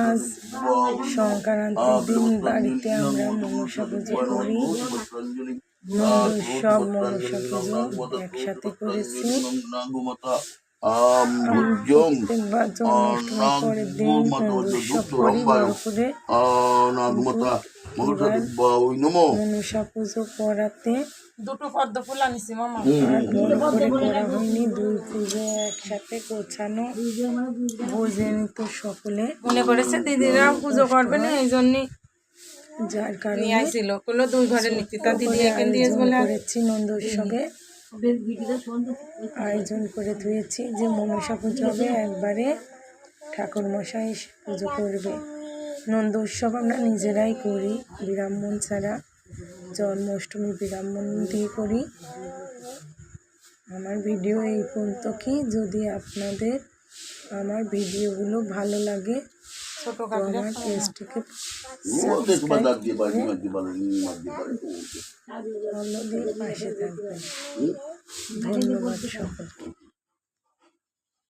আজ সংক্রান্তির দিন বাড়িতে আমরা মনসা পুজো করি। সব মনসা পুজো একসাথে করেছি। প্রত্যেকবার জন্মাষ্টমীর পরের দিন উৎসব করি বড় করে। মনসা পুজো করাতে দুটো পদ্ম ফুল আনিছি মামা। আর বড় করে করা হয়নি, দুই পুজো একসাথে গোছানো বুঝে নিত সকলে। মনে করেছে দিদিরা পুজো করবে না, এই জন্য যার কারণে আইছিল কইলো দুই ঘরের নীতি তা দিদি এখান দিয়ে বলে করেছি নন্দ উৎসবে আয়োজন করে ধুয়েছি যে মনসা পুজো হবে, একবারে ঠাকুর মশাই এসে পুজো করবে। নন্দ উৎসব আমরা নিজেরাই করি ব্রাহ্মণ ছাড়া, জন্মাষ্টমী ব্রাহ্মণ দিয়ে করি। আমার ভিডিও এই পর্যন্ত। কি যদি আপনাদের আমার ভিডিওগুলো ভালো লাগে আমার পেজটিকে পাশে থাকবেন। ধন্যবাদ সকলকে।